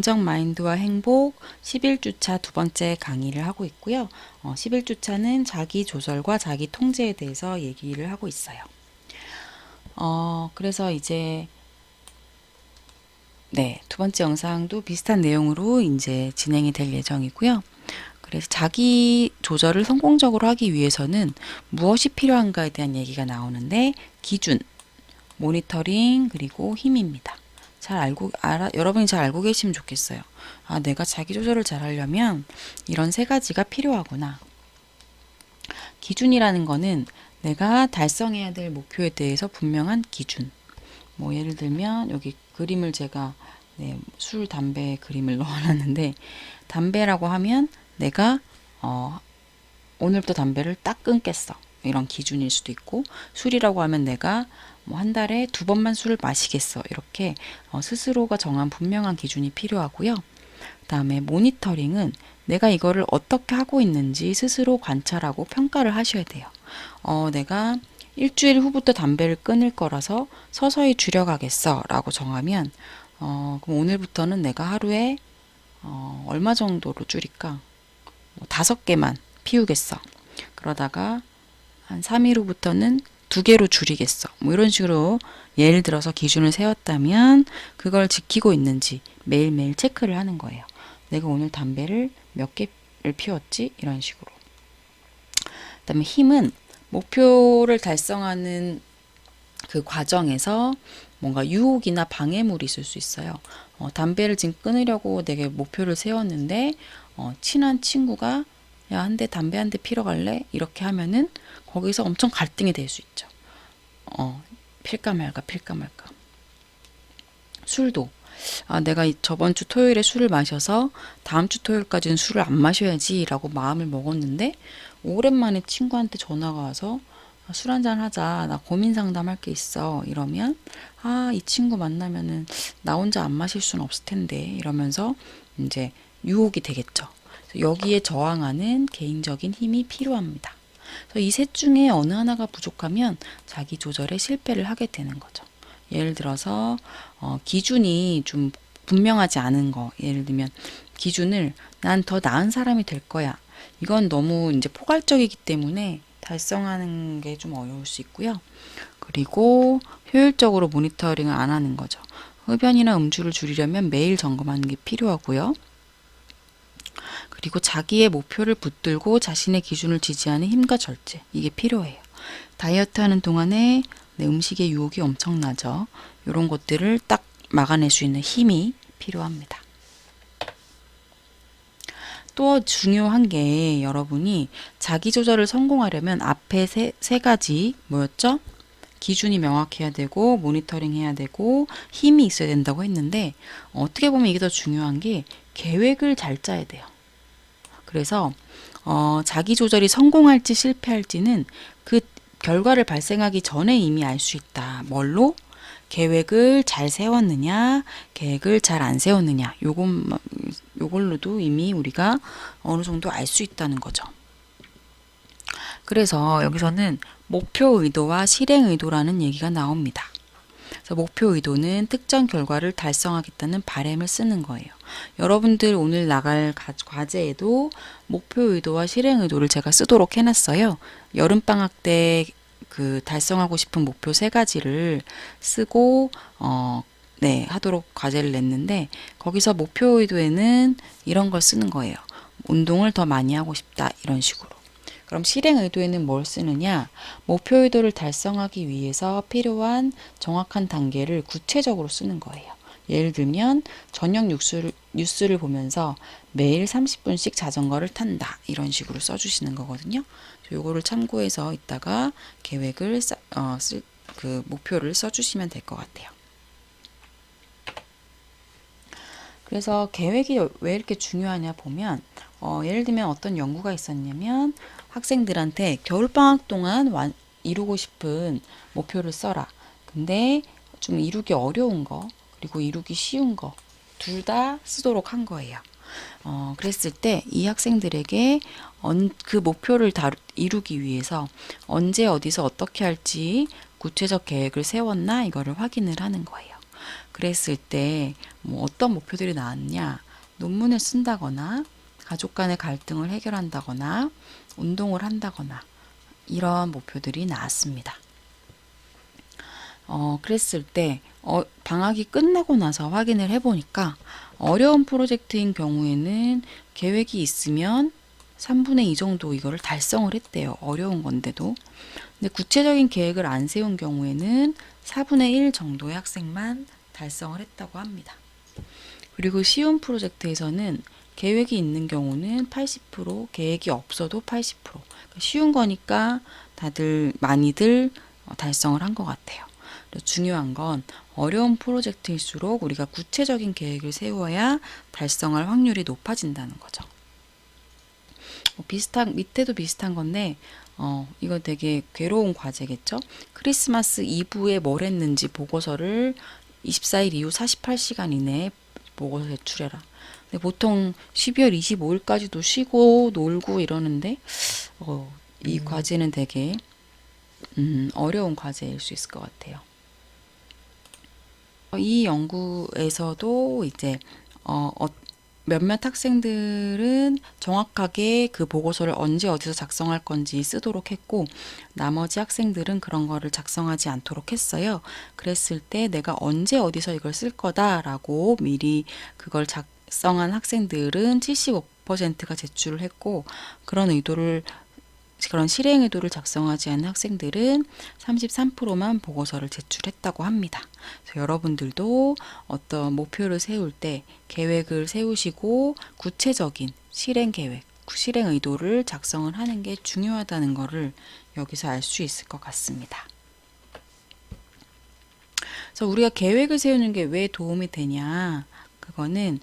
긍정 마인드와 행복 11주차 두 번째 강의를 하고 있고요. 11주차는 자기 조절과 자기 통제에 대해서 얘기를 하고 있어요. 그래서 이제 두 번째 영상도 비슷한 내용으로 이제 진행이 될 예정이고요. 그래서 자기 조절을 성공적으로 하기 위해서는 무엇이 필요한가에 대한 얘기가 나오는데 기준, 모니터링, 그리고 힘입니다. 여러분이 잘 알고 계시면 좋겠어요. 내가 자기 조절을 잘 하려면 이런 세 가지가 필요하구나. 기준이라는 거는 내가 달성해야 될 목표에 대해서 분명한 기준. 뭐 예를 들면 여기 그림을 제가 술, 담배 그림을 넣어놨는데 담배라고 하면 내가 오늘부터 담배를 딱 끊겠어. 이런 기준일 수도 있고 술이라고 하면 내가 뭐 한 달에 2번만 술을 마시겠어. 이렇게 스스로가 정한 분명한 기준이 필요하고요. 그 다음에 모니터링은 내가 이거를 어떻게 하고 있는지 스스로 관찰하고 평가를 하셔야 돼요. 내가 일주일 후부터 담배를 끊을 거라서 서서히 줄여가겠어 라고 정하면 그럼 오늘부터는 내가 하루에 얼마 정도로 줄일까? 뭐 5개만 피우겠어. 그러다가 한 3일 후부터는 2개로 줄이겠어. 뭐 이런 식으로 예를 들어서 기준을 세웠다면 그걸 지키고 있는지 매일매일 체크를 하는 거예요. 내가 오늘 담배를 몇 개를 피웠지? 이런 식으로. 그다음에 힘은 목표를 달성하는 그 과정에서 뭔가 유혹이나 방해물이 있을 수 있어요. 담배를 지금 끊으려고 내게 목표를 세웠는데 친한 친구가 야, 담배 한 대 피러 갈래? 이렇게 하면은 거기서 엄청 갈등이 될 수 있죠. 필까 말까, 필까 말까. 술도. 내가 저번 주 토요일에 술을 마셔서 다음 주 토요일까지는 술을 안 마셔야지 라고 마음을 먹었는데 오랜만에 친구한테 전화가 와서 술 한잔 하자. 나 고민 상담할 게 있어. 이러면 이 친구 만나면은 나 혼자 안 마실 수는 없을 텐데 이러면서 이제 유혹이 되겠죠. 여기에 저항하는 개인적인 힘이 필요합니다. 이 셋 중에 어느 하나가 부족하면 자기 조절에 실패를 하게 되는 거죠. 예를 들어서 기준이 좀 분명하지 않은 거. 예를 들면 기준을 난 더 나은 사람이 될 거야. 이건 너무 이제 포괄적이기 때문에 달성하는 게 좀 어려울 수 있고요. 그리고 효율적으로 모니터링을 안 하는 거죠. 흡연이나 음주를 줄이려면 매일 점검하는 게 필요하고요. 그리고 자기의 목표를 붙들고 자신의 기준을 지지하는 힘과 절제. 이게 필요해요. 다이어트 하는 동안에 내 음식의 유혹이 엄청나죠. 이런 것들을 딱 막아낼 수 있는 힘이 필요합니다. 또 중요한 게 여러분이 자기 조절을 성공하려면 앞에 세 가지 뭐였죠? 기준이 명확해야 되고 모니터링 해야 되고 힘이 있어야 된다고 했는데 어떻게 보면 이게 더 중요한 게 계획을 잘 짜야 돼요. 그래서 자기 조절이 성공할지 실패할지는 그 결과를 발생하기 전에 이미 알 수 있다. 뭘로? 계획을 잘 세웠느냐, 계획을 잘 안 세웠느냐. 요걸로도 이미 우리가 어느 정도 알 수 있다는 거죠. 그래서 여기서는 목표 의도와 실행 의도라는 얘기가 나옵니다. 그래서 목표 의도는 특정 결과를 달성하겠다는 바람을 쓰는 거예요. 여러분들 오늘 나갈 과제에도 목표 의도와 실행 의도를 제가 쓰도록 해놨어요. 여름방학 때 그 달성하고 싶은 목표 3가지를 쓰고 하도록 과제를 냈는데 거기서 목표 의도에는 이런 걸 쓰는 거예요. 운동을 더 많이 하고 싶다 이런 식으로. 그럼 실행 의도에는 뭘 쓰느냐? 목표 의도를 달성하기 위해서 필요한 정확한 단계를 구체적으로 쓰는 거예요. 예를 들면 저녁 뉴스를 보면서 매일 30분씩 자전거를 탄다. 이런 식으로 써주시는 거거든요. 요거를 참고해서 이따가 계획을 그 목표를 써주시면 될 것 같아요. 그래서 계획이 왜 이렇게 중요하냐 보면 예를 들면 어떤 연구가 있었냐면 학생들한테 겨울방학 동안 이루고 싶은 목표를 써라. 근데 좀 이루기 어려운 거 그리고 이루기 쉬운 거 둘 다 쓰도록 한 거예요. 그랬을 때 이 학생들에게 그 목표를 이루기 위해서 언제 어디서 어떻게 할지 구체적 계획을 세웠나 이거를 확인을 하는 거예요. 그랬을 때 뭐 어떤 목표들이 나왔냐? 논문을 쓴다거나, 가족 간의 갈등을 해결한다거나, 운동을 한다거나, 이런 목표들이 나왔습니다. 그랬을 때 방학이 끝나고 나서 확인을 해보니까 어려운 프로젝트인 경우에는 계획이 있으면 3분의 2 정도 이거를 달성을 했대요. 어려운 건데도. 근데 구체적인 계획을 안 세운 경우에는 4분의 1 정도의 학생만 달성을 했다고 합니다. 그리고 쉬운 프로젝트에서는 계획이 있는 경우는 80%, 계획이 없어도 80%. 쉬운 거니까 다들 많이들 달성을 한 것 같아요. 중요한 건 어려운 프로젝트일수록 우리가 구체적인 계획을 세워야 달성할 확률이 높아진다는 거죠. 밑에도 비슷한 건데, 이거 되게 괴로운 과제겠죠? 크리스마스 이브에 뭘 했는지 보고서를 24일 이후 48시간 이내에 보고서 제출해라. 근데 보통 12월 25일까지도 쉬고 놀고 이러는데, 이 과제는 되게 어려운 과제일 수 있을 것 같아요. 이 연구에서도 이제 몇몇 학생들은 정확하게 그 보고서를 언제 어디서 작성할 건지 쓰도록 했고, 나머지 학생들은 그런 거를 작성하지 않도록 했어요. 그랬을 때 내가 언제 어디서 이걸 쓸 거다라고 미리 그걸 작성한 학생들은 75%가 제출을 했고, 그런 실행 의도를 작성하지 않은 학생들은 33%만 보고서를 제출했다고 합니다. 그래서 여러분들도 어떤 목표를 세울 때 계획을 세우시고 구체적인 실행 계획, 실행 의도를 작성을 하는 게 중요하다는 것을 여기서 알 수 있을 것 같습니다. 그래서 우리가 계획을 세우는 게 왜 도움이 되냐? 그거는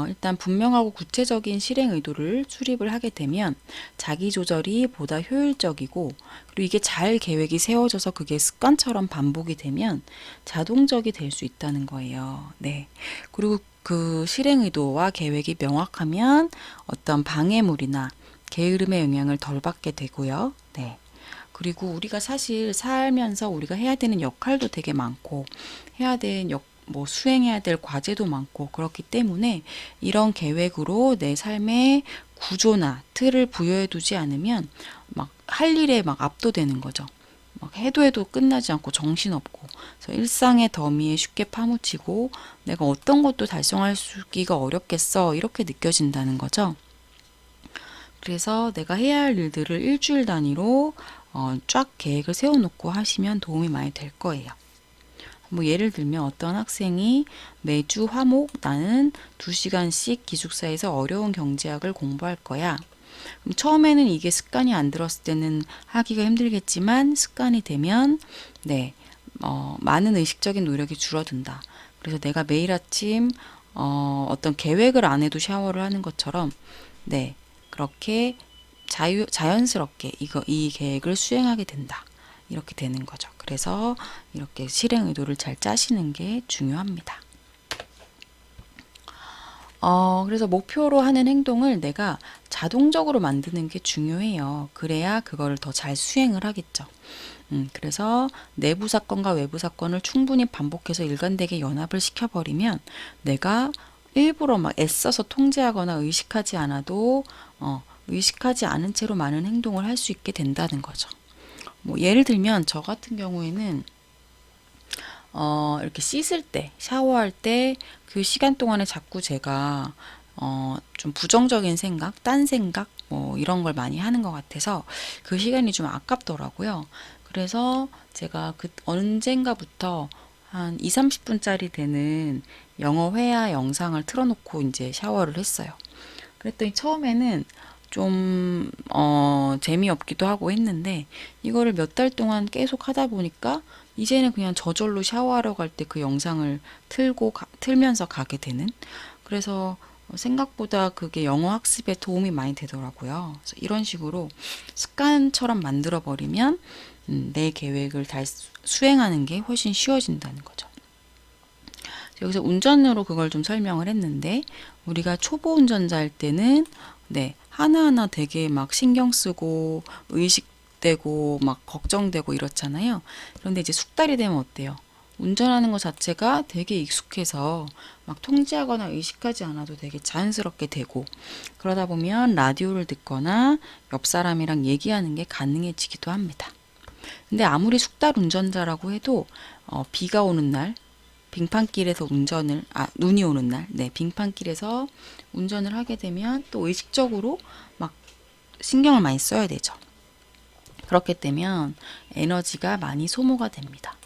일단 분명하고 구체적인 실행 의도를 수립을 하게 되면 자기 조절이 보다 효율적이고, 그리고 이게 잘 계획이 세워져서 그게 습관처럼 반복이 되면 자동적이 될 수 있다는 거예요. 네. 그리고 그 실행 의도와 계획이 명확하면 어떤 방해물이나 게으름의 영향을 덜 받게 되고요. 네. 그리고 우리가 사실 살면서 우리가 해야 되는 역할도 되게 많고, 해야 되는 수행해야 될 과제도 많고, 그렇기 때문에 이런 계획으로 내 삶의 구조나 틀을 부여해 두지 않으면 막 할 일에 막 압도되는 거죠. 막 해도 끝나지 않고 정신없고, 그래서 일상의 더미에 쉽게 파묻히고 내가 어떤 것도 달성하기가 어렵겠어, 이렇게 느껴진다는 거죠. 그래서 내가 해야 할 일들을 일주일 단위로 쫙 계획을 세워놓고 하시면 도움이 많이 될 거예요. 뭐 예를 들면 어떤 학생이 매주 화목 나는 2시간씩 기숙사에서 어려운 경제학을 공부할 거야. 그럼 처음에는 이게 습관이 안 들었을 때는 하기가 힘들겠지만 습관이 되면 많은 의식적인 노력이 줄어든다. 그래서 내가 매일 아침 어떤 계획을 안 해도 샤워를 하는 것처럼 그렇게 자연스럽게 이 계획을 수행하게 된다. 이렇게 되는 거죠. 그래서 이렇게 실행 의도를 잘 짜시는 게 중요합니다. 그래서 목표로 하는 행동을 내가 자동적으로 만드는 게 중요해요. 그래야 그거를 더 잘 수행을 하겠죠. 그래서 내부 사건과 외부 사건을 충분히 반복해서 일관되게 연합을 시켜버리면 내가 일부러 막 애써서 통제하거나 의식하지 않아도 의식하지 않은 채로 많은 행동을 할 수 있게 된다는 거죠. 뭐 예를 들면 저 같은 경우에는 이렇게 씻을 때, 샤워할 때 그 시간 동안에 자꾸 제가 좀 부정적인 생각, 딴 생각 뭐 이런 걸 많이 하는 것 같아서 그 시간이 좀 아깝더라고요. 그래서 제가 언젠가부터 한 2, 30분짜리 되는 영어 회화 영상을 틀어놓고 이제 샤워를 했어요. 그랬더니 처음에는 좀 재미없기도 하고 했는데 이거를 몇 달 동안 계속 하다 보니까 이제는 그냥 저절로 샤워하러 갈 때 그 영상을 틀면서 가게 되는, 그래서 생각보다 그게 영어 학습에 도움이 많이 되더라고요. 그래서 이런 식으로 습관처럼 만들어 버리면 내 계획을 수행하는 게 훨씬 쉬워진다는 거죠. 여기서 운전으로 그걸 좀 설명을 했는데, 우리가 초보 운전자일 때는 하나하나 되게 막 신경 쓰고 의식되고 막 걱정되고 이렇잖아요. 그런데 이제 숙달이 되면 어때요? 운전하는 것 자체가 되게 익숙해서 막 통제하거나 의식하지 않아도 되게 자연스럽게 되고, 그러다 보면 라디오를 듣거나 옆 사람이랑 얘기하는 게 가능해지기도 합니다. 근데 아무리 숙달 운전자라고 해도 비가 오는 날, 빙판길에서 눈이 오는 날, 네, 빙판길에서 운전을 하게 되면 또 의식적으로 막 신경을 많이 써야 되죠. 그렇게 되면 에너지가 많이 소모가 됩니다.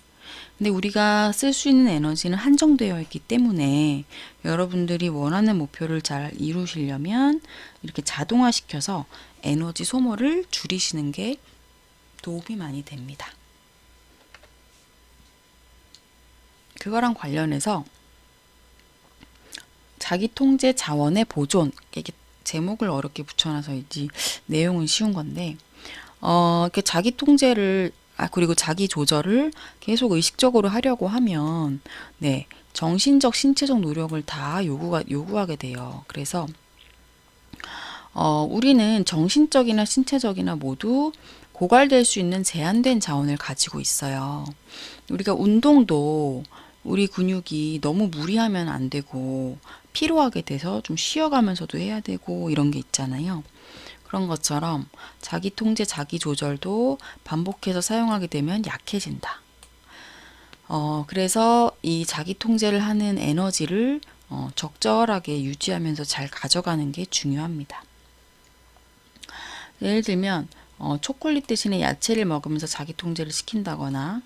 근데 우리가 쓸 수 있는 에너지는 한정되어 있기 때문에 여러분들이 원하는 목표를 잘 이루시려면 이렇게 자동화시켜서 에너지 소모를 줄이시는 게 도움이 많이 됩니다. 그거랑 관련해서 자기통제 자원의 보존, 이게 제목을 어렵게 붙여놔서인지 내용은 쉬운 건데, 이렇게 자기통제를 그리고 자기 조절을 계속 의식적으로 하려고 하면, 네, 정신적, 신체적 노력을 다 요구하게 돼요. 그래서, 우리는 정신적이나 신체적이나 모두 고갈될 수 있는 제한된 자원을 가지고 있어요. 우리가 운동도 우리 근육이 너무 무리하면 안 되고, 피로하게 돼서 좀 쉬어가면서도 해야 되고, 이런 게 있잖아요. 그런 것처럼 자기 통제, 자기 조절도 반복해서 사용하게 되면 약해진다. 그래서 이 자기 통제를 하는 에너지를 적절하게 유지하면서 잘 가져가는 게 중요합니다. 예를 들면, 초콜릿 대신에 야채를 먹으면서 자기 통제를 시킨다거나,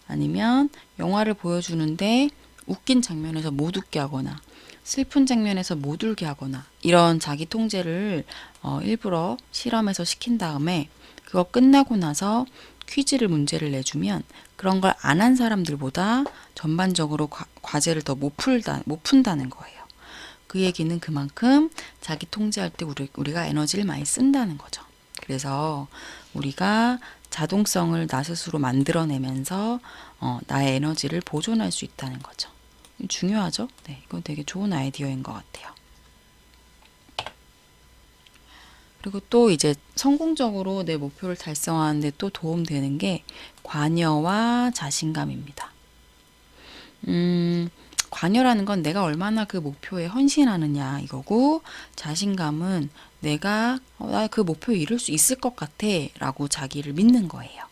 아니면 영화를 보여주는데 웃긴 장면에서 못 웃게 하거나, 슬픈 장면에서 못 울게 하거나, 이런 자기 통제를 일부러 실험해서 시킨 다음에 그거 끝나고 나서 퀴즈를 문제를 내주면 그런 걸 안 한 사람들보다 전반적으로 과제를 더 못 푼다는 거예요. 그 얘기는 그만큼 자기 통제할 때 우리가 에너지를 많이 쓴다는 거죠. 그래서 우리가 자동성을 나 스스로 만들어내면서 나의 에너지를 보존할 수 있다는 거죠. 중요하죠? 네, 이건 되게 좋은 아이디어인 것 같아요. 그리고 또 이제 성공적으로 내 목표를 달성하는데 또 도움되는 게 관여와 자신감입니다. 관여라는 건 내가 얼마나 그 목표에 헌신하느냐 이거고, 자신감은 내가 나 그 목표 이룰 수 있을 것 같아 라고 자기를 믿는 거예요.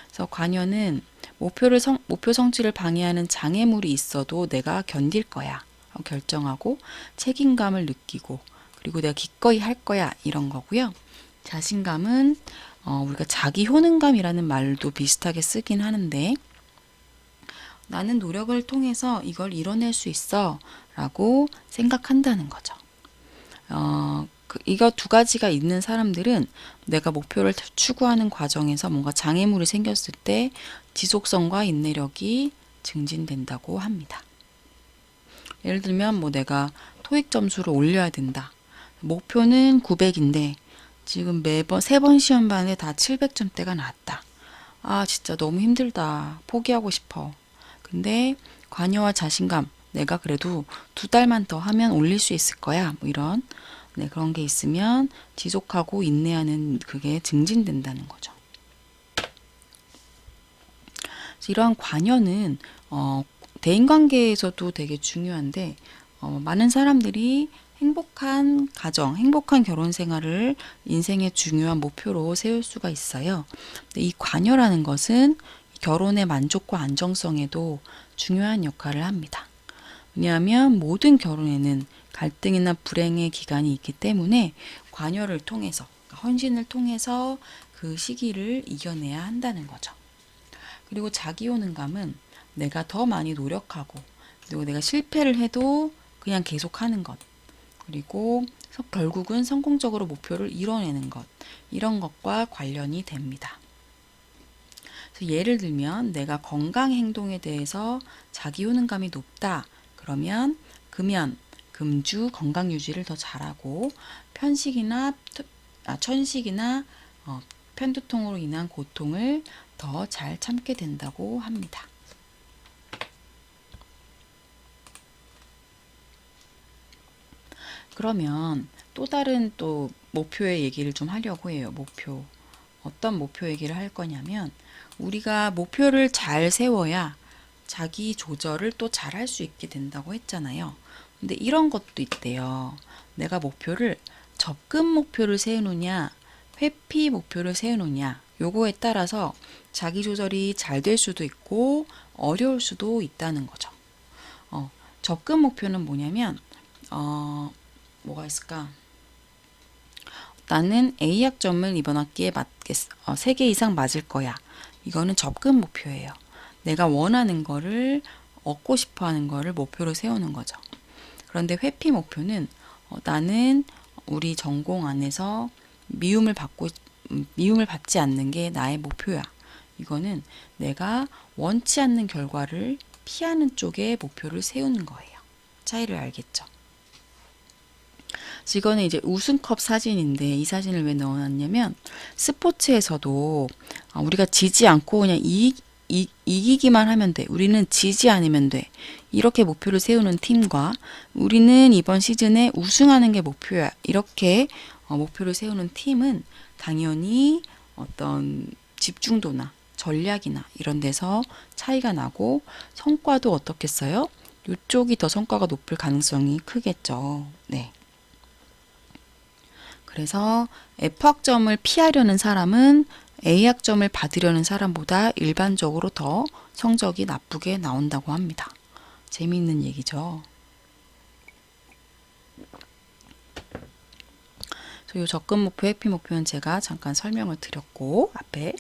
그래서 관여는 목표 성취를 방해하는 장애물이 있어도 내가 견딜 거야 결정하고 책임감을 느끼고, 그리고 내가 기꺼이 할 거야 이런 거고요. 자신감은 우리가 자기 효능감이라는 말도 비슷하게 쓰긴 하는데, 나는 노력을 통해서 이걸 이뤄낼 수 있어 라고 생각한다는 거죠. 이거 두 가지가 있는 사람들은 내가 목표를 추구하는 과정에서 뭔가 장애물이 생겼을 때 지속성과 인내력이 증진된다고 합니다. 예를 들면 뭐 내가 토익 점수를 올려야 된다. 목표는 900인데 지금 매번 3번 시험 봤는데 다 700점대가 나왔다. 아, 진짜 너무 힘들다. 포기하고 싶어. 근데 관여와 자신감, 내가 그래도 2달만 더 하면 올릴 수 있을 거야. 뭐 이런 그런 게 있으면 지속하고 인내하는 그게 증진된다는 거죠. 그래서 이러한 관여는 대인관계에서도 되게 중요한데, 많은 사람들이 행복한 가정, 행복한 결혼 생활을 인생의 중요한 목표로 세울 수가 있어요. 근데 이 관여라는 것은 결혼의 만족과 안정성에도 중요한 역할을 합니다. 왜냐하면 모든 결혼에는 갈등이나 불행의 기간이 있기 때문에 관여를 통해서, 헌신을 통해서 그 시기를 이겨내야 한다는 거죠. 그리고 자기 효능감은 내가 더 많이 노력하고, 그리고 내가 실패를 해도 그냥 계속하는 것, 그리고 결국은 성공적으로 목표를 이뤄내는 것, 이런 것과 관련이 됩니다. 그래서 예를 들면 내가 건강 행동에 대해서 자기 효능감이 높다. 그러면 금주 건강 유지를 더 잘하고, 천식이나 편두통으로 인한 고통을 더 잘 참게 된다고 합니다. 그러면 또 다른 목표의 얘기를 좀 하려고 해요. 어떤 목표 얘기를 할 거냐면, 우리가 목표를 잘 세워야 자기 조절을 또 잘할 수 있게 된다고 했잖아요. 근데 이런 것도 있대요. 내가 목표를 접근 목표를 세우느냐, 회피 목표를 세우느냐, 요거에 따라서 자기 조절이 잘 될 수도 있고 어려울 수도 있다는 거죠. 접근 목표는 뭐냐면 뭐가 있을까? 나는 A 학점을 이번 학기에 3개 이상 맞을 거야. 이거는 접근 목표예요. 내가 원하는 거를 얻고 싶어 하는 거를 목표로 세우는 거죠. 그런데 회피 목표는 나는 우리 전공 안에서 미움을 받지 않는 게 나의 목표야. 이거는 내가 원치 않는 결과를 피하는 쪽에 목표를 세우는 거예요. 차이를 알겠죠? 이거는 이제 우승컵 사진인데 이 사진을 왜 넣어놨냐면 스포츠에서도 우리가 지지 않고 그냥 이기기만 하면 돼. 우리는 지지 않으면 돼. 이렇게 목표를 세우는 팀과 우리는 이번 시즌에 우승하는 게 목표야. 이렇게 목표를 세우는 팀은 당연히 어떤 집중도나 전략이나 이런 데서 차이가 나고 성과도 어떻겠어요? 이쪽이 더 성과가 높을 가능성이 크겠죠. 네. 그래서 F학점을 피하려는 사람은 A학점을 받으려는 사람보다 일반적으로 더 성적이 나쁘게 나온다고 합니다. 재미있는 얘기죠. 이 접근 목표, 회피 목표는 제가 잠깐 설명을 드렸고 앞에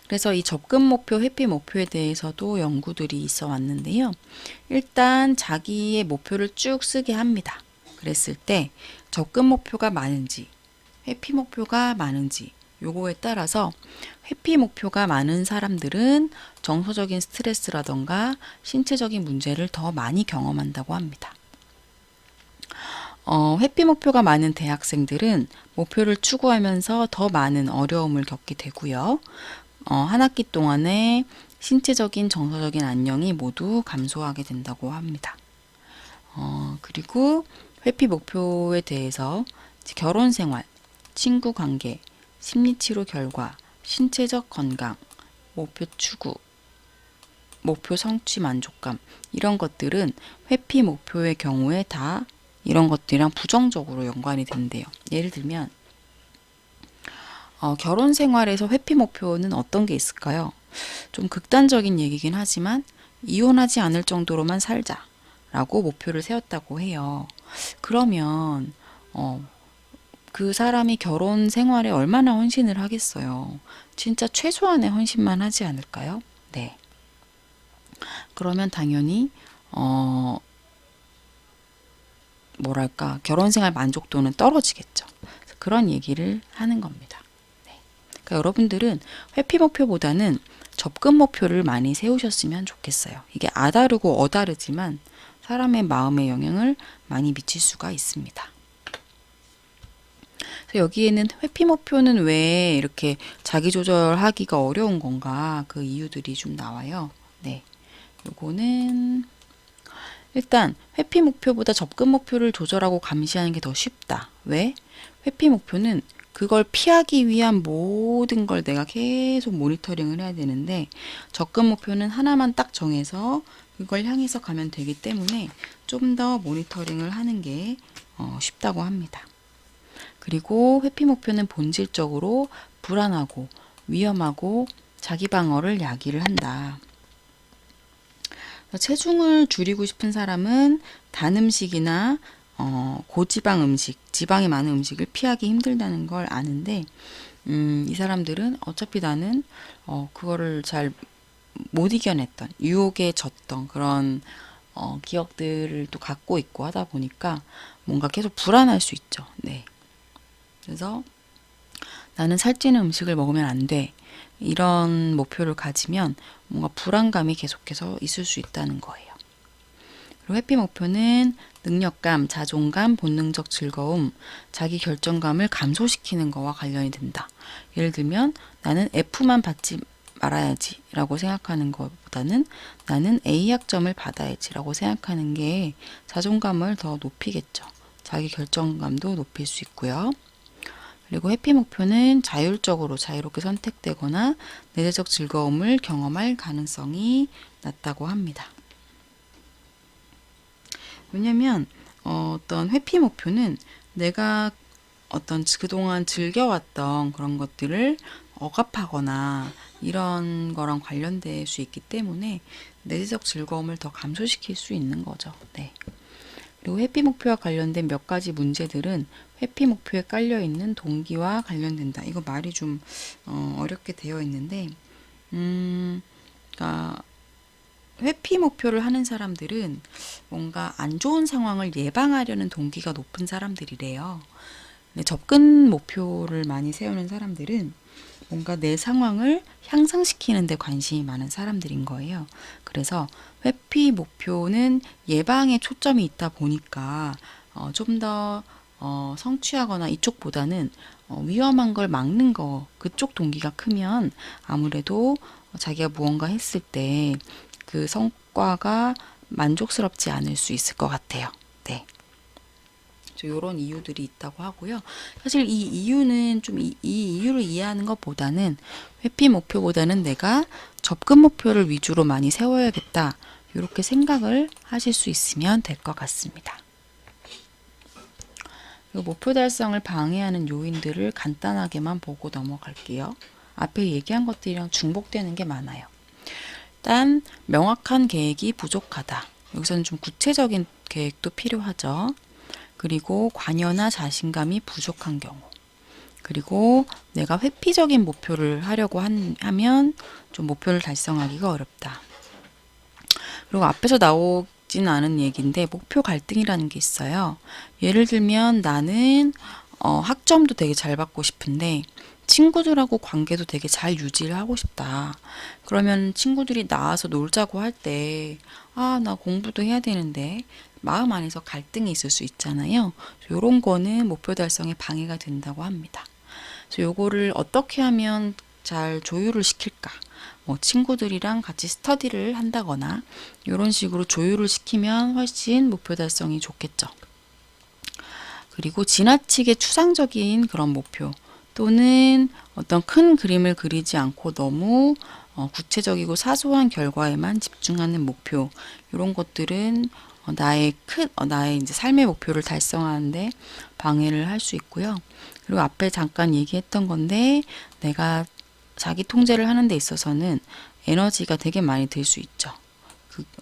그래서 이 접근 목표, 회피 목표에 대해서도 연구들이 있어 왔는데요. 일단 자기의 목표를 쭉 쓰게 합니다. 그랬을 때 접근 목표가 많은지, 회피 목표가 많은지 요거에 따라서 회피 목표가 많은 사람들은 정서적인 스트레스라던가 신체적인 문제를 더 많이 경험한다고 합니다. 회피 목표가 많은 대학생들은 목표를 추구하면서 더 많은 어려움을 겪게 되고요. 한 학기 동안에 신체적인 정서적인 안녕이 모두 감소하게 된다고 합니다. 그리고 회피 목표에 대해서 결혼 생활, 친구 관계, 심리치료 결과, 신체적 건강, 목표 추구, 목표 성취 만족감 이런 것들은 회피 목표의 경우에 다 이런 것들이랑 부정적으로 연관이 된대요. 예를 들면 결혼 생활에서 회피 목표는 어떤 게 있을까요? 좀 극단적인 얘기긴 하지만 이혼하지 않을 정도로만 살자 라고 목표를 세웠다고 해요. 그러면 그 사람이 결혼 생활에 얼마나 헌신을 하겠어요? 진짜 최소한의 헌신만 하지 않을까요? 네. 그러면 당연히 뭐랄까 결혼 생활 만족도는 떨어지겠죠. 그런 얘기를 하는 겁니다. 네. 그러니까 여러분들은 회피 목표보다는 접근 목표를 많이 세우셨으면 좋겠어요. 이게 아다르고 어다르지만 사람의 마음에 영향을 많이 미칠 수가 있습니다. 여기에는 회피 목표는 왜 이렇게 자기 조절하기가 어려운 건가 그 이유들이 좀 나와요. 네, 요거는 일단 회피 목표보다 접근 목표를 조절하고 감시하는 게 더 쉽다. 왜? 회피 목표는 그걸 피하기 위한 모든 걸 내가 계속 모니터링을 해야 되는데 접근 목표는 하나만 딱 정해서 그걸 향해서 가면 되기 때문에 좀 더 모니터링을 하는 게 쉽다고 합니다. 그리고 회피 목표는 본질적으로 불안하고 위험하고 자기 방어를 야기를 한다. 체중을 줄이고 싶은 사람은 단 음식이나 고지방 음식, 지방이 많은 음식을 피하기 힘들다는 걸 아는데 이 사람들은 어차피 나는 그거를 잘 못 이겨냈던 유혹에 졌던 그런 기억들을 또 갖고 있고 하다 보니까 뭔가 계속 불안할 수 있죠. 네. 그래서 나는 살찌는 음식을 먹으면 안 돼. 이런 목표를 가지면 뭔가 불안감이 계속해서 있을 수 있다는 거예요. 그리고 회피 목표는 능력감, 자존감, 본능적 즐거움, 자기 결정감을 감소시키는 거와 관련이 된다. 예를 들면 나는 F만 받지 말아야지 라고 생각하는 것보다는 나는 A 학점을 받아야지 라고 생각하는 게 자존감을 더 높이겠죠. 자기 결정감도 높일 수 있고요. 그리고 회피 목표는 자율적으로 자유롭게 선택되거나 내재적 즐거움을 경험할 가능성이 낮다고 합니다. 왜냐면 어떤 회피 목표는 내가 어떤 그동안 즐겨왔던 그런 것들을 억압하거나 이런 거랑 관련될 수 있기 때문에 내재적 즐거움을 더 감소시킬 수 있는 거죠. 네. 그리고 회피 목표와 관련된 몇 가지 문제들은 회피 목표에 깔려 있는 동기와 관련된다. 이거 말이 좀 어렵게 되어 있는데, 그러니까 회피 목표를 하는 사람들은 뭔가 안 좋은 상황을 예방하려는 동기가 높은 사람들이래요. 근데 접근 목표를 많이 세우는 사람들은 뭔가 내 상황을 향상시키는 데 관심이 많은 사람들인 거예요. 그래서 회피 목표는 예방에 초점이 있다 보니까 좀 더 성취하거나 이쪽보다는 위험한 걸 막는 거 그쪽 동기가 크면 아무래도 자기가 무언가 했을 때 그 성과가 만족스럽지 않을 수 있을 것 같아요. 네. 이런 이유들이 있다고 하고요. 사실 이 이유는 좀 이 이유를 이해하는 것보다는 회피 목표보다는 내가 접근 목표를 위주로 많이 세워야겠다. 이렇게 생각을 하실 수 있으면 될 것 같습니다. 그리고 목표 달성을 방해하는 요인들을 간단하게만 보고 넘어갈게요. 앞에 얘기한 것들이랑 중복되는 게 많아요. 일단 명확한 계획이 부족하다. 여기서는 좀 구체적인 계획도 필요하죠. 그리고 관여나 자신감이 부족한 경우. 그리고 내가 회피적인 목표를 하려고 하면 좀 목표를 달성하기가 어렵다. 그리고 앞에서 나오진 않은 얘기인데 목표 갈등이라는 게 있어요. 예를 들면 나는 학점도 되게 잘 받고 싶은데 친구들하고 관계도 되게 잘 유지를 하고 싶다. 그러면 친구들이 나와서 놀자고 할 때, 나 공부도 해야 되는데, 마음 안에서 갈등이 있을 수 있잖아요. 요런 거는 목표 달성에 방해가 된다고 합니다. 그래서 요거를 어떻게 하면 잘 조율을 시킬까? 뭐 친구들이랑 같이 스터디를 한다거나, 요런 식으로 조율을 시키면 훨씬 목표 달성이 좋겠죠. 그리고 지나치게 추상적인 그런 목표, 또는 어떤 큰 그림을 그리지 않고 너무 구체적이고 사소한 결과에만 집중하는 목표, 이런 것들은 나의 이제 삶의 목표를 달성하는데 방해를 할 수 있고요. 그리고 앞에 잠깐 얘기했던 건데 내가 자기 통제를 하는 데 있어서는 에너지가 되게 많이 들 수 있죠.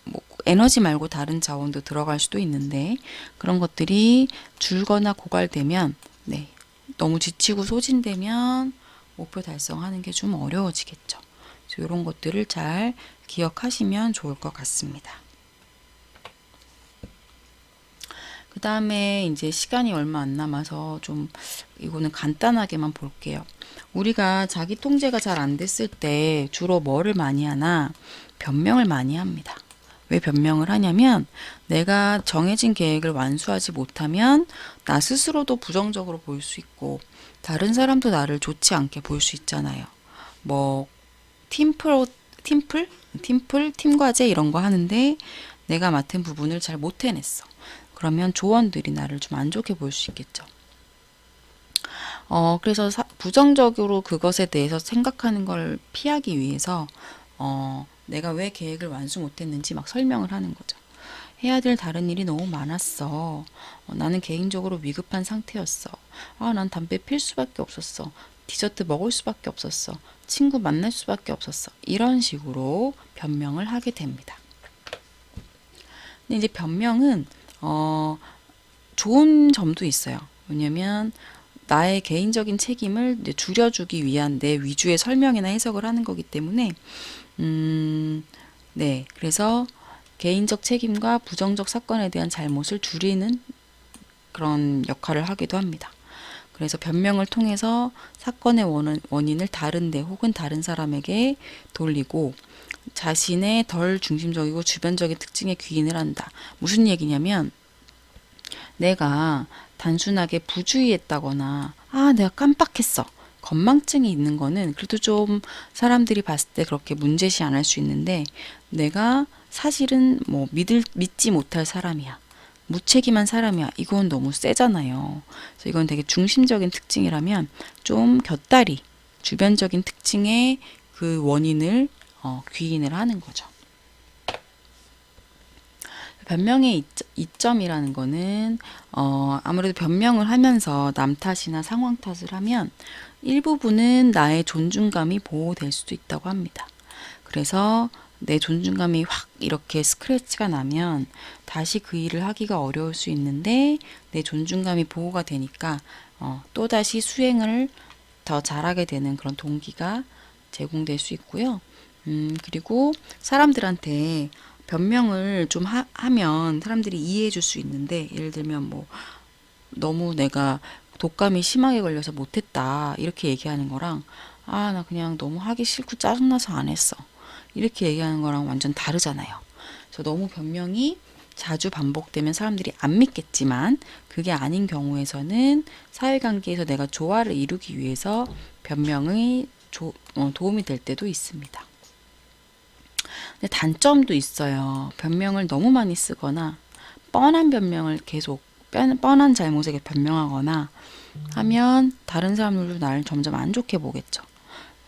뭐 에너지 말고 다른 자원도 들어갈 수도 있는데 그런 것들이 줄거나 고갈되면 너무 지치고 소진되면 목표 달성하는 게 좀 어려워지겠죠. 그래서 이런 것들을 잘 기억하시면 좋을 것 같습니다. 그 다음에 이제 시간이 얼마 안 남아서 좀 이거는 간단하게만 볼게요. 우리가 자기 통제가 잘 안 됐을 때 주로 뭐를 많이 하나? 변명을 많이 합니다. 왜 변명을 하냐면 내가 정해진 계획을 완수하지 못하면 나 스스로도 부정적으로 보일 수 있고 다른 사람도 나를 좋지 않게 볼 수 있잖아요. 뭐 팀 과제 이런 거 하는데 내가 맡은 부분을 잘 못 해냈어. 그러면 조원들이 나를 좀 안 좋게 볼 수 있겠죠. 그래서 부정적으로 그것에 대해서 생각하는 걸 피하기 위해서 내가 왜 계획을 완수 못했는지 막 설명을 하는 거죠. 해야 될 다른 일이 너무 많았어. 나는 개인적으로 위급한 상태였어. 난 담배 필 수밖에 없었어. 디저트 먹을 수밖에 없었어. 친구 만날 수밖에 없었어. 이런 식으로 변명을 하게 됩니다. 근데 이제 변명은 좋은 점도 있어요. 왜냐면 나의 개인적인 책임을 이제 줄여주기 위한 내 위주의 설명이나 해석을 하는 거기 때문에 그래서 개인적 책임과 부정적 사건에 대한 잘못을 줄이는 그런 역할을 하기도 합니다. 그래서 변명을 통해서 사건의 원인을 다른 데 혹은 다른 사람에게 돌리고 자신의 덜 중심적이고 주변적인 특징에 귀인을 한다. 무슨 얘기냐면 내가 단순하게 부주의했다거나 내가 깜빡했어. 건망증이 있는 거는 그래도 좀 사람들이 봤을 때 그렇게 문제시 안 할 수 있는데 내가 사실은 뭐 믿지 못할 사람이야. 무책임한 사람이야. 이건 너무 세잖아요. 그래서 이건 되게 중심적인 특징이라면 좀 곁다리, 주변적인 특징의 그 원인을 귀인을 하는 거죠. 변명의 이점이라는 거는 아무래도 변명을 하면서 남 탓이나 상황 탓을 하면 일부분은 나의 존중감이 보호될 수도 있다고 합니다. 그래서 내 존중감이 확 이렇게 스크래치가 나면 다시 그 일을 하기가 어려울 수 있는데 내 존중감이 보호가 되니까 또다시 수행을 더 잘하게 되는 그런 동기가 제공될 수 있고요. 그리고 사람들한테 변명을 좀 하면 사람들이 이해해 줄 수 있는데, 예를 들면 뭐 너무 내가 독감이 심하게 걸려서 못했다 이렇게 얘기하는 거랑 나 그냥 너무 하기 싫고 짜증나서 안 했어 이렇게 얘기하는 거랑 완전 다르잖아요. 그래서 너무 변명이 자주 반복되면 사람들이 안 믿겠지만 그게 아닌 경우에서는 사회관계에서 내가 조화를 이루기 위해서 변명이 도움이 될 때도 있습니다. 근데 단점도 있어요. 변명을 너무 많이 쓰거나 뻔한 변명을 계속 뻔한 잘못에 변명하거나 하면 다른 사람들도 나를 점점 안 좋게 보겠죠.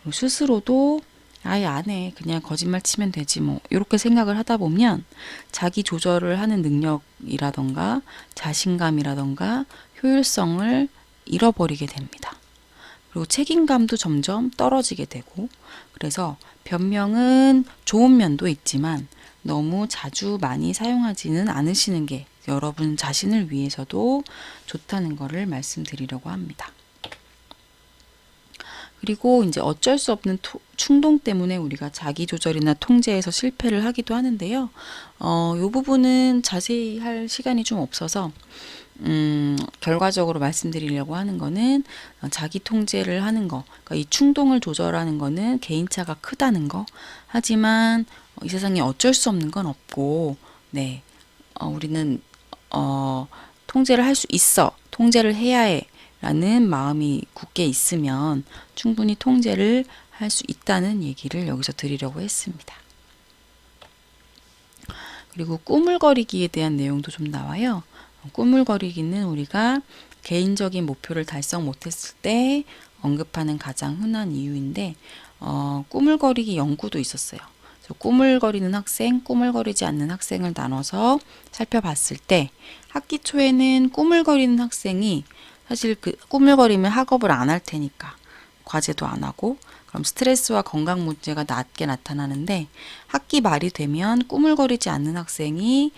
그리고 스스로도 아예 안 해. 그냥 거짓말 치면 되지 뭐. 이렇게 생각을 하다 보면 자기 조절을 하는 능력이라던가 자신감이라던가 효율성을 잃어버리게 됩니다. 그리고 책임감도 점점 떨어지게 되고, 그래서 변명은 좋은 면도 있지만 너무 자주 많이 사용하지는 않으시는 게 여러분 자신을 위해서도 좋다는 거를 말씀드리려고 합니다. 그리고 이제 어쩔 수 없는 충동 때문에 우리가 자기 조절이나 통제에서 실패를 하기도 하는데요. 이 부분은 자세히 할 시간이 좀 없어서 결과적으로 말씀드리려고 하는 거는 자기 통제를 하는 거, 그러니까 이 충동을 조절하는 거는 개인차가 크다는 거. 하지만 이 세상에 어쩔 수 없는 건 없고, 네, 우리는 통제를 할 수 있어, 통제를 해야 해 라는 마음이 굳게 있으면 충분히 통제를 할 수 있다는 얘기를 여기서 드리려고 했습니다. 그리고 꾸물거리기에 대한 내용도 좀 나와요. 꾸물거리기는 우리가 개인적인 목표를 달성 못했을 때 언급하는 가장 흔한 이유인데, 꾸물거리기 연구도 있었어요. 꾸물거리는 학생, 꾸물거리지 않는 학생을 나눠서 살펴봤을 때 학기 초에는 꾸물거리는 학생이 사실 그 꾸물거리면 학업을 안 할 테니까 과제도 안 하고 그럼 스트레스와 건강 문제가 낮게 나타나는데, 학기 말이 되면 꾸물거리지 않는 학생이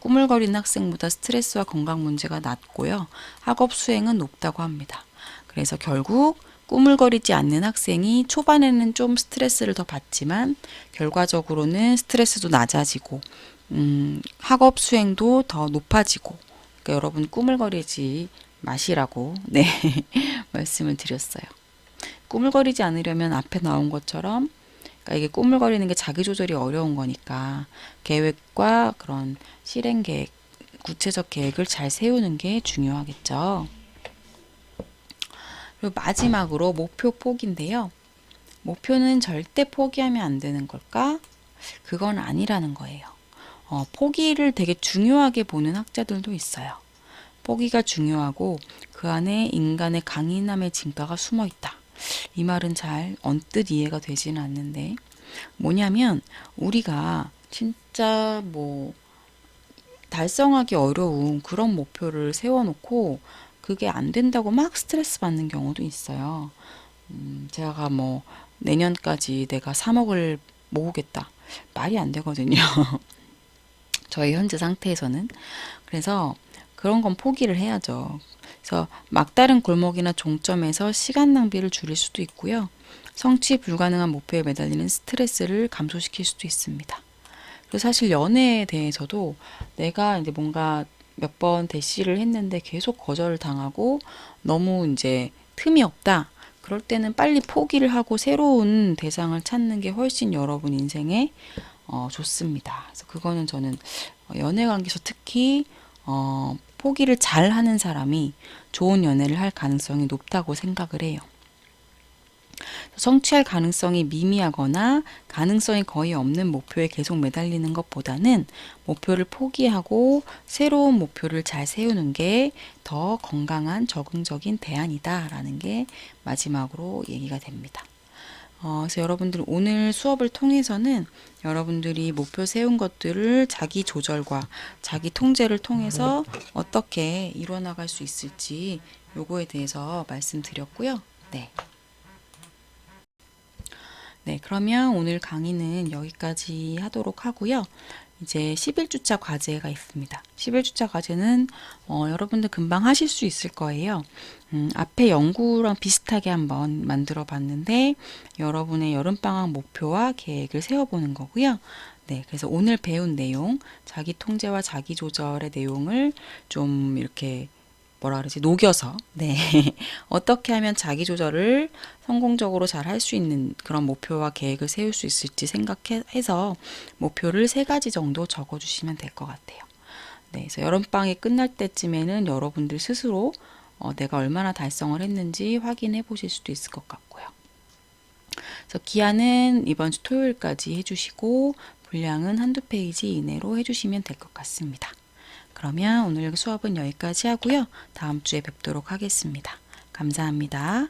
꾸물거리는 학생보다 스트레스와 건강 문제가 낮고요. 학업 수행은 높다고 합니다. 그래서 결국 꾸물거리지 않는 학생이 초반에는 좀 스트레스를 더 받지만 결과적으로는 스트레스도 낮아지고 학업 수행도 더 높아지고, 그러니까 여러분 꾸물거리지 마시라고 네 말씀을 드렸어요. 꾸물거리지 않으려면 앞에 나온 것처럼, 그러니까 이게 꾸물거리는 게 자기 조절이 어려운 거니까 계획과 그런 실행 계획, 구체적 계획을 잘 세우는 게 중요하겠죠. 그리고 마지막으로 목표 포기인데요. 목표는 절대 포기하면 안 되는 걸까? 그건 아니라는 거예요. 포기를 되게 중요하게 보는 학자들도 있어요. 포기가 중요하고 그 안에 인간의 강인함의 진가가 숨어 있다. 이 말은 잘 언뜻 이해가 되지는 않는데, 뭐냐면 우리가 진짜 뭐 달성하기 어려운 그런 목표를 세워놓고 그게 안 된다고 막 스트레스 받는 경우도 있어요. 제가 뭐 내년까지 내가 3억을 모으겠다. 말이 안 되거든요. 저희 현재 상태에서는. 그래서 그런 건 포기를 해야죠. 그래서 막다른 골목이나 종점에서 시간 낭비를 줄일 수도 있고요. 성취 불가능한 목표에 매달리는 스트레스를 감소시킬 수도 있습니다. 그리고 사실 연애에 대해서도 내가 이제 뭔가 몇 번 대시를 했는데 계속 거절을 당하고 너무 이제 틈이 없다. 그럴 때는 빨리 포기를 하고 새로운 대상을 찾는 게 훨씬 여러분 인생에 좋습니다. 그래서 그거는 저는 연애 관계에서 특히 포기를 잘 하는 사람이 좋은 연애를 할 가능성이 높다고 생각을 해요. 성취할 가능성이 미미하거나 가능성이 거의 없는 목표에 계속 매달리는 것보다는 목표를 포기하고 새로운 목표를 잘 세우는 게 더 건강한 적응적인 대안이다라는 게 마지막으로 얘기가 됩니다. 그래서 여러분들 오늘 수업을 통해서는 여러분들이 목표 세운 것들을 자기 조절과 자기 통제를 통해서 어떻게 이뤄나갈 수 있을지 요거에 대해서 말씀드렸고요. 네. 네, 그러면 오늘 강의는 여기까지 하도록 하고요. 이제 11주차 과제가 있습니다. 11주차 과제는 여러분들 금방 하실 수 있을 거예요. 앞에 연구랑 비슷하게 한번 만들어 봤는데 여러분의 여름방학 목표와 계획을 세워보는 거고요. 네, 그래서 오늘 배운 내용, 자기 통제와 자기 조절의 내용을 좀 이렇게 뭐라 그러지? 녹여서, 네. 어떻게 하면 자기 조절을 성공적으로 잘 할 수 있는 그런 목표와 계획을 세울 수 있을지 생각해서 목표를 3가지 정도 적어 주시면 될 것 같아요. 네, 그래서 여름방학이 끝날 때쯤에는 여러분들 스스로 내가 얼마나 달성을 했는지 확인해 보실 수도 있을 것 같고요. 그래서 기한은 이번 주 토요일까지 해주시고 분량은 1~2페이지 이내로 해주시면 될 것 같습니다. 그러면 오늘 수업은 여기까지 하고요. 다음 주에 뵙도록 하겠습니다. 감사합니다.